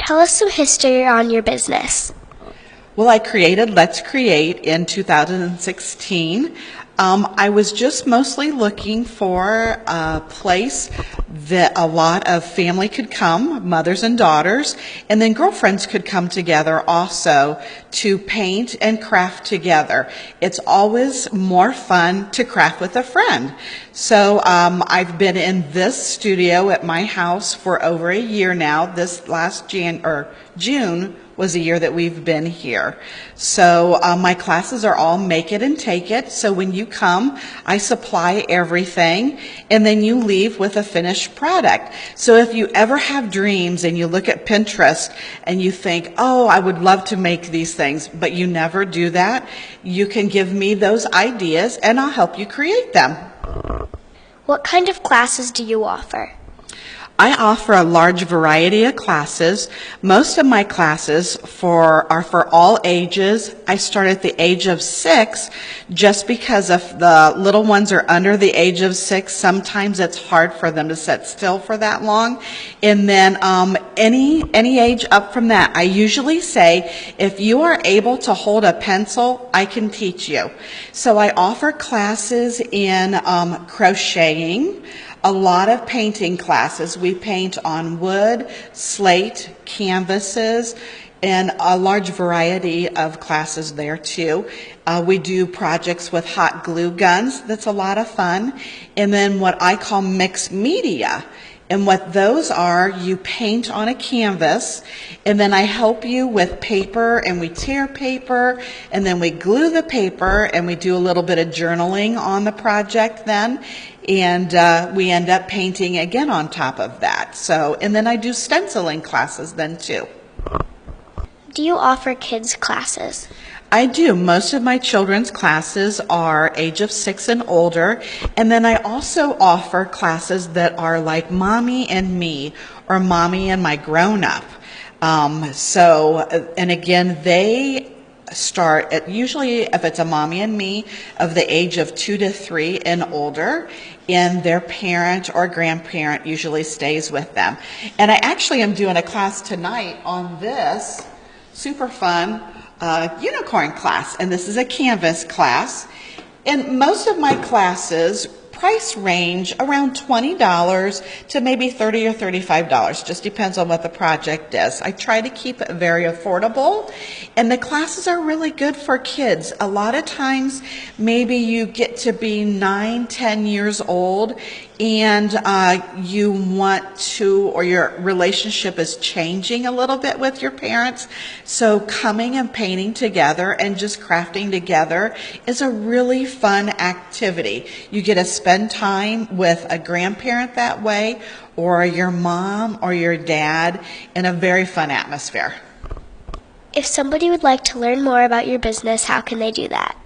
Tell us some history on your business. Well, I created Let's Create in 2016. I was just mostly looking for a place that a lot of family could come, mothers and daughters, and then girlfriends could come together also to paint and craft together. It's always more fun to craft with a friend. So I've been in this studio at my house for over a year now. This last June was a year that we've been here. So my classes are all make it and take it. So when you come, I supply everything, and then you leave with a finished product. So if you ever have dreams and you look at Pinterest and you think, oh, I would love to make these things, but you never do that, you can give me those ideas and I'll help you create them. What kind of classes do you offer? I offer a large variety of classes. Most of my classes are for all ages. I start at the age of 6 just because if the little ones are under the age of 6, sometimes it's hard for them to sit still for that long. And then any age up from that, I usually say, if you are able to hold a pencil, I can teach you. So I offer classes in crocheting, a lot of painting classes. We paint on wood, slate, canvases, and a large variety of classes there too. We do projects with hot glue guns. That's a lot of fun. And then what I call mixed media. And what those are, you paint on a canvas, and then I help you with paper, and we tear paper, and then we glue the paper, and we do a little bit of journaling on the project then, and we end up painting again on top of that. So, and then I do stenciling classes then too. Do you offer kids classes? I do. Most of my children's classes are age of 6 and older, and then I also offer classes that are like Mommy and Me or Mommy and My Grown-Up. And again, they start at usually, if it's a Mommy and Me, of the age of 2 to 3 and older, and their parent or grandparent usually stays with them. And I actually am doing a class tonight on this super fun unicorn class, and this is a canvas class. And most of my classes price range around $20 to maybe $30 or $35. Just depends on what the project is. I try to keep it very affordable, and the classes are really good for kids. A lot of times, maybe you get to be 9, 10 years old, and you want to, or your relationship is changing a little bit with your parents. So coming and painting together and just crafting together is a really fun activity. You get to spend time with a grandparent that way, or your mom or your dad, in a very fun atmosphere. If somebody would like to learn more about your business, how can they do that?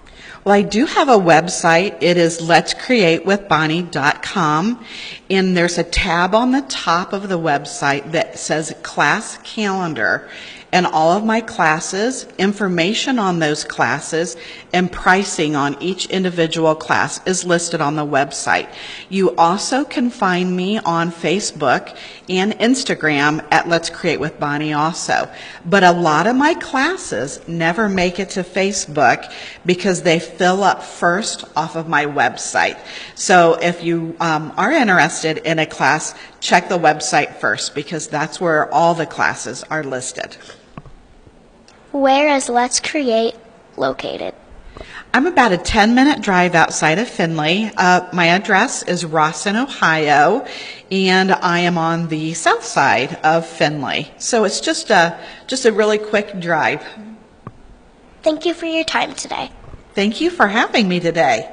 Well, I do have a website. It is letscreatewithbonnie.com, and there's a tab on the top of the website that says Class Calendar, and all of my classes, information on those classes, and pricing on each individual class is listed on the website. You also can find me on Facebook and Instagram at Let's Create with Bonnie also. But a lot of my classes never make it to Facebook because they fill up first off of my website. So if you are interested in a class, check the website first, because that's where all the classes are listed. Where is Let's Create located? I'm about a 10-minute drive outside of Findlay. My address is Rawson, Ohio, and I am on the south side of Findlay. So it's just a really quick drive. Thank you for your time today. Thank you for having me today.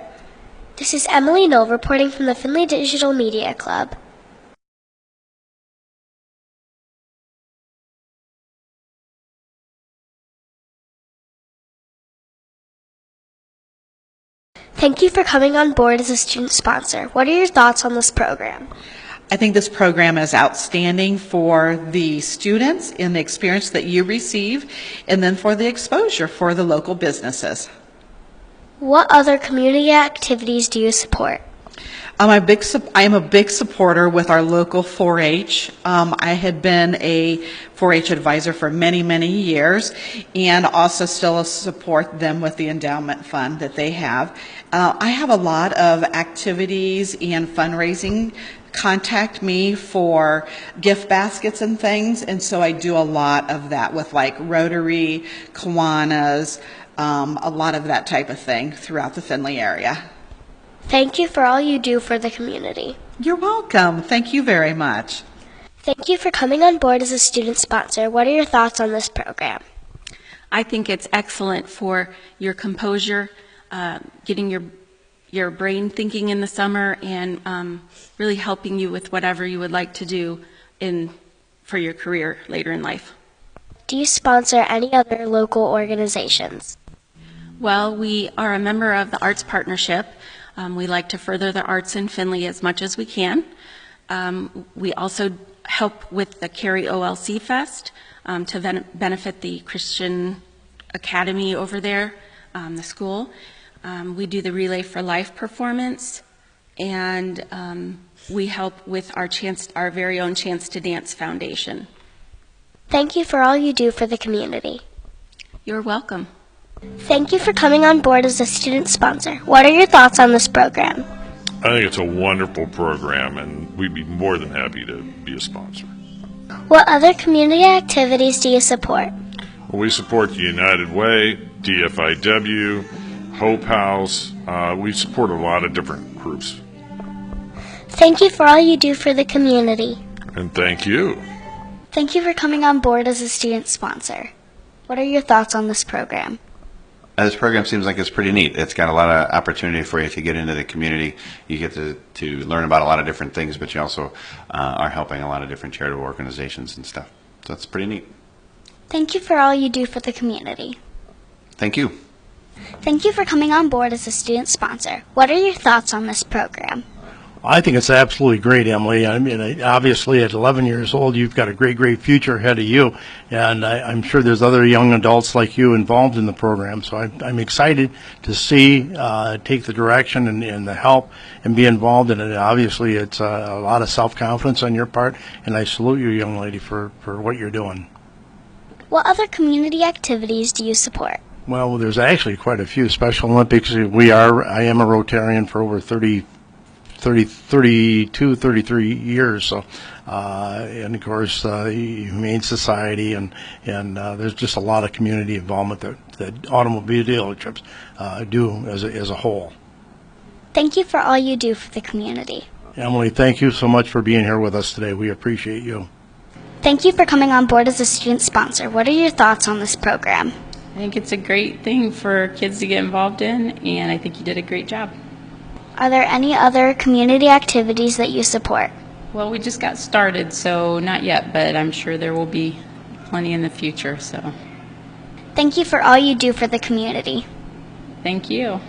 This is Emily Knoll reporting from the Findlay Digital Media Club. Thank you for coming on board as a student sponsor. What are your thoughts on this program? I think this program is outstanding for the students and the experience that you receive, and then for the exposure for the local businesses. What other community activities do you support? I am a big supporter with our local 4-H. I had been a 4-H advisor for many, many years, and also still support them with the endowment fund that they have. I have a lot of activities and fundraising contact me for gift baskets and things, and so I do a lot of that with like Rotary, Kiwanis, a lot of that type of thing throughout the Findlay area. Thank you for all you do for the community. You're welcome. Thank you very much. Thank you for coming on board as a student sponsor. What are your thoughts on this program? I think it's excellent for your composure, getting your brain thinking in the summer, and really helping you with whatever you would like to do for your career later in life. Do you sponsor any other local organizations? Well, we are a member of the Arts Partnership. We like to further the arts in Findlay as much as we can. We also help with the Cary OLC Fest to benefit the Christian Academy over there, the school. We do the Relay for Life performance, and we help with our very own Chance to Dance Foundation. Thank you for all you do for the community. You're welcome. Thank you for coming on board as a student sponsor. What are your thoughts on this program? I think it's a wonderful program, and we'd be more than happy to be a sponsor. What other community activities do you support? Well, we support the United Way, DFIW, Hope House. We support a lot of different groups. Thank you for all you do for the community. And thank you. Thank you for coming on board as a student sponsor. What are your thoughts on this program? This program seems like it's pretty neat. It's got a lot of opportunity for you to get into the community. You get to learn about a lot of different things, but you also are helping a lot of different charitable organizations and stuff. So it's pretty neat. Thank you for all you do for the community. Thank you. Thank you for coming on board as a student sponsor. What are your thoughts on this program? I think it's absolutely great, Emily. I mean, obviously at 11 years old, you've got a great, great future ahead of you, and I'm sure there's other young adults like you involved in the program. So I'm excited to see, take the direction and the help and be involved in it. Obviously, it's a lot of self-confidence on your part, and I salute you, young lady, for what you're doing. What other community activities do you support? Well, there's actually quite a few. Special Olympics, I am a Rotarian for over 32, 33 years. So, and of course, Humane Society, and there's just a lot of community involvement that automobile dealerships do as a whole. Thank you for all you do for the community. Emily, thank you so much for being here with us today. We appreciate you. Thank you for coming on board as a student sponsor. What are your thoughts on this program? I think it's a great thing for kids to get involved in, and I think you did a great job. Are there any other community activities that you support? Well, we just got started, so not yet, but I'm sure there will be plenty in the future, so Thank you for all you do for the community. thank you.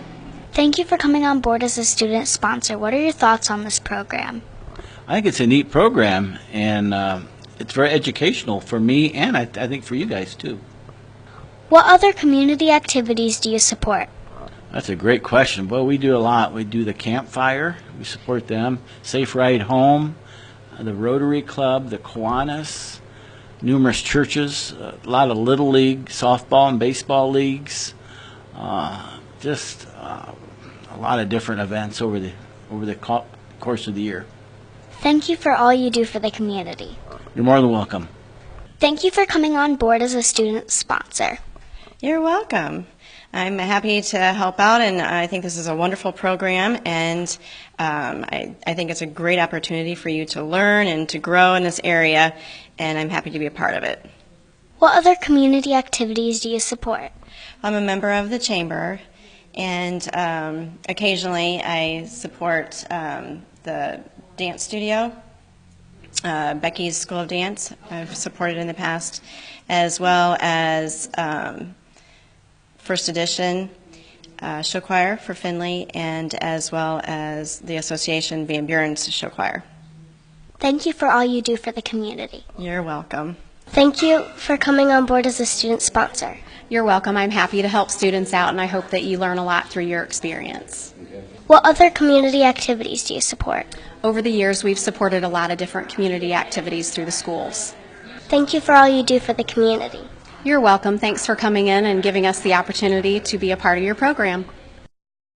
Thank you for coming on board as a student sponsor. What are your thoughts on this program? I think it's a neat program, and it's very educational for me, and I think for you guys too. What other community activities do you support? That's a great question. Well, we do a lot. We do the campfire. We support them. Safe Ride Home, the Rotary Club, the Kiwanis, numerous churches, a lot of Little League, softball and baseball leagues, just a lot of different events over the course of the year. Thank you for all you do for the community. You're more than welcome. Thank you for coming on board as a student sponsor. You're welcome. I'm happy to help out, and I think this is a wonderful program, and I think it's a great opportunity for you to learn and to grow in this area, and I'm happy to be a part of it. What other community activities do you support? I'm a member of the Chamber, and occasionally I support the dance studio, Becky's School of Dance. I've supported in the past, as well as First Edition Show Choir for Findlay, and as well as the Association Van Buren's Show Choir. Thank you for all you do for the community. You're welcome. Thank you for coming on board as a student sponsor. You're welcome. I'm happy to help students out, and I hope that you learn a lot through your experience. What other community activities do you support? Over the years, we've supported a lot of different community activities through the schools. Thank you for all you do for the community. You're welcome. Thanks for coming in and giving us the opportunity to be a part of your program.